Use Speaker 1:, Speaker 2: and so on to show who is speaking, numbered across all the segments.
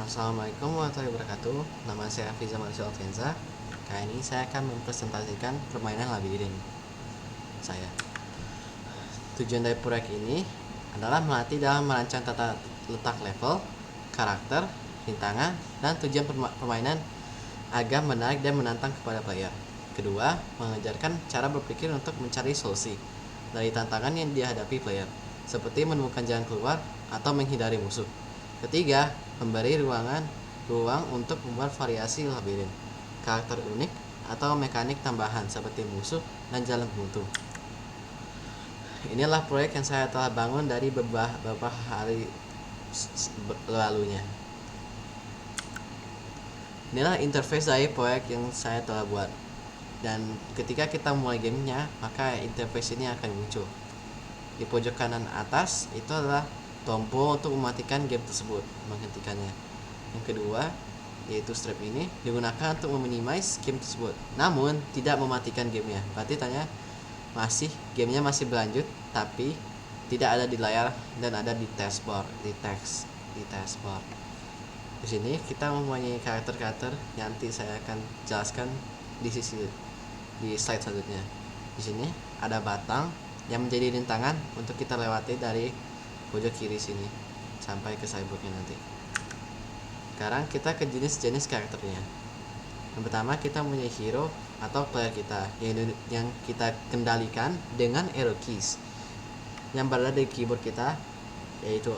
Speaker 1: Assalamualaikum warahmatullahi wabarakatuh. Nama saya Fiza Marsha Alvenza. Kali ini saya akan mempresentasikan permainan labirin saya. Tujuan dari proyek ini adalah melatih dalam merancang tata letak level, karakter, rintangan, dan tujuan permainan agar menarik dan menantang kepada player. Kedua, mengajarkan cara berpikir untuk mencari solusi dari tantangan yang dihadapi player, seperti menemukan jalan keluar atau menghindari musuh. Ketiga, memberi ruang untuk membuat variasi labirin, karakter unik, atau mekanik tambahan seperti musuh dan jalan buntu. Inilah proyek yang saya telah bangun dari beberapa hari lalunya. Inilah interface dari proyek yang saya telah buat. Dan ketika kita mulai gamenya, maka interface ini akan muncul. Di pojok kanan atas itu adalah tombol untuk mematikan game tersebut, menghentikannya. Yang kedua, yaitu strap ini digunakan untuk meminimize game tersebut, namun tidak mematikan gamenya. Berarti tanya gamenya masih berlanjut, tapi tidak ada di layar dan ada di taskbar, di taskbar. Di sini kita mempunyai karakter-karakter yang nanti saya akan jelaskan di slide selanjutnya. Di sini ada batang yang menjadi rintangan untuk kita lewati dari pojok kiri sini sampai ke cyborgnya nanti. Sekarang kita ke jenis-jenis karakternya. Yang pertama, kita mempunyai hero atau player kita yang kita kendalikan dengan arrow keys yang berada di keyboard kita, yaitu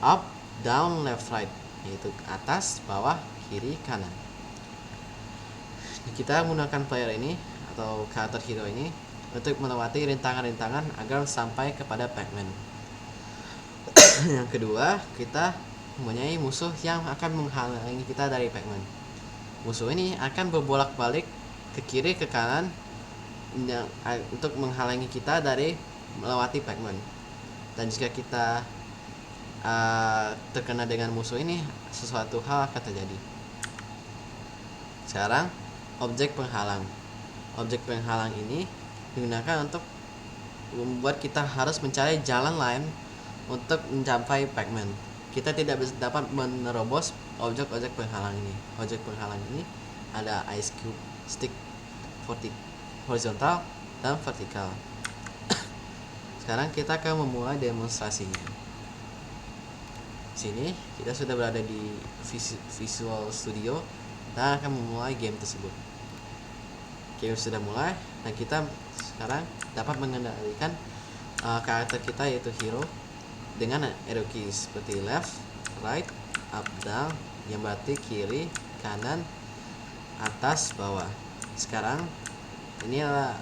Speaker 1: up, down, left, right, yaitu atas, bawah, kiri, kanan. Kita menggunakan player ini atau karakter hero ini untuk melewati rintangan-rintangan agar sampai kepada Pac-Man. Yang kedua, kita mempunyai musuh yang akan menghalangi kita dari Pac-Man. Musuh ini akan berbolak-balik ke kiri ke kanan untuk menghalangi kita dari melewati Pac-Man. Dan jika kita terkena dengan musuh ini, sesuatu hal akan terjadi. Sekarang, objek penghalang. Objek penghalang ini digunakan untuk membuat kita harus mencari jalan lain untuk mencapai Pac-Man. Kita tidak dapat menerobos objek-objek penghalang ini. Objek penghalang ini ada ice cube, stick, horizontal, dan vertikal. Sekarang kita akan memulai demonstrasinya. Sini kita sudah berada di Visual Studio dan akan memulai game tersebut. Game sudah mulai dan kita sekarang dapat mengendalikan karakter kita, yaitu hero, dengan arrow keys seperti left, right, up, down, yang berarti kiri, kanan, atas, bawah. Sekarang ini adalah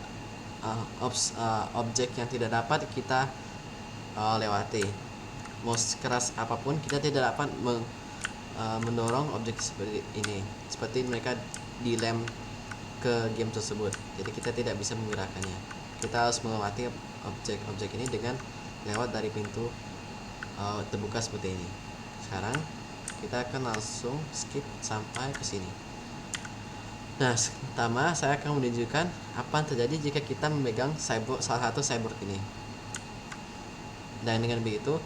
Speaker 1: objek yang tidak dapat kita lewati. Mau keras apapun kita tidak dapat mendorong objek seperti ini, seperti mereka dilem ke game tersebut. Jadi kita tidak bisa menggerakkannya. Kita harus melewati objek-objek ini dengan lewat dari pintu terbuka seperti ini. Sekarang kita akan langsung skip sampai ke sini. Nah, pertama saya akan menunjukkan apa yang terjadi jika kita memegang salah satu cyborg ini. Dan dengan begitu,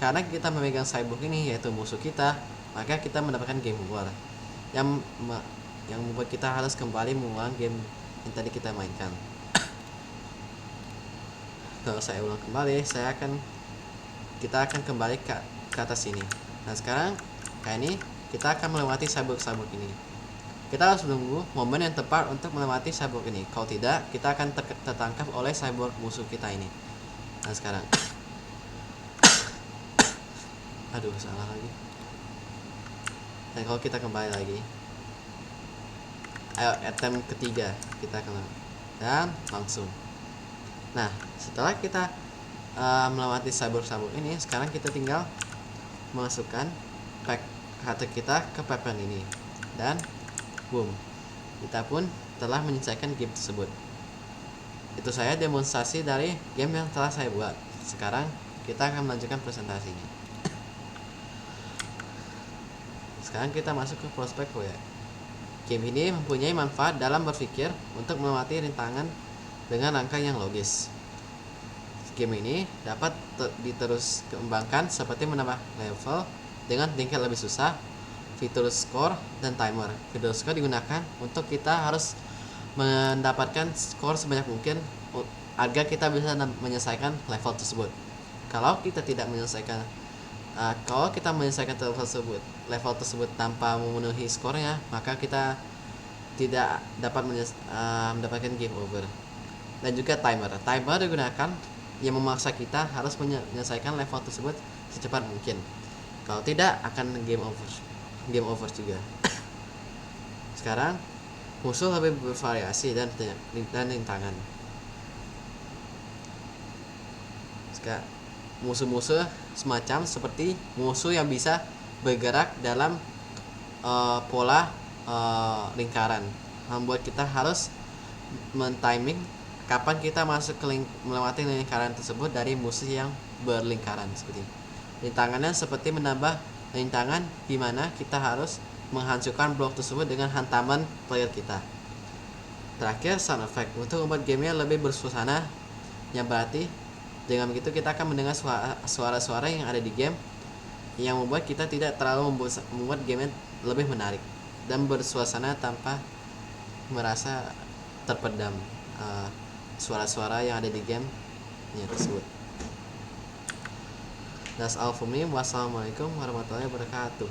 Speaker 1: karena kita memegang cyborg ini, yaitu musuh kita, maka kita mendapatkan game over yang membuat kita harus kembali mengulang game yang tadi kita mainkan. Kalau saya ulang kembali, kita akan kembali ke atas sini. Nah, sekarang kayak ini kita akan melewati cyborg ini. Kita harus menunggu momen yang tepat untuk melewati cyborg ini. Kalau tidak, kita akan tertangkap oleh cyborg musuh kita ini. Nah, sekarang aduh, salah lagi. Dan kalau kita kembali lagi, ayo attempt ketiga kita akan dan langsung. Nah, setelah kita melewati cyborg ini, sekarang kita tinggal masukkan karakter kita ke pattern ini dan boom, kita pun telah menyelesaikan game tersebut. Itu saya demonstrasi dari game yang telah saya buat. Sekarang kita akan melanjutkan presentasinya. Sekarang kita masuk ke prospek proyek. Game ini mempunyai manfaat dalam berpikir untuk melewati rintangan dengan langkah yang logis. Game ini dapat diterus kembangkan seperti menambah level dengan tingkat lebih susah, fitur score dan timer. Fitur score digunakan untuk kita harus mendapatkan skor sebanyak mungkin agar kita bisa menyelesaikan level tersebut. Kalau kita tidak menyelesaikan kalau kita menyelesaikan level tersebut tanpa memenuhi skornya, maka kita tidak dapat mendapatkan game over. Dan juga timer digunakan yang memaksa kita harus menyelesaikan level tersebut secepat mungkin. Kalau tidak akan game over juga. Sekarang musuh lebih bervariasi dan rintangan. Sekarang musuh-musuh semacam seperti musuh yang bisa bergerak dalam pola lingkaran, membuat kita harus men-timing kapan kita masuk melewati lingkaran tersebut dari musuh yang berlingkaran seperti ini. Rintangannya seperti menambah rintangan di mana kita harus menghancurkan blok tersebut dengan hantaman player kita. Terakhir, sound effect untuk membuat gamenya lebih bersuasana, yang berarti dengan begitu kita akan mendengar suara-suara yang ada di game yang membuat kita tidak terlalu membuat game lebih menarik dan bersuasana tanpa merasa terpendam suara-suara yang ada di game tersebut. That's all for me. Wassalamualaikum warahmatullahi wabarakatuh.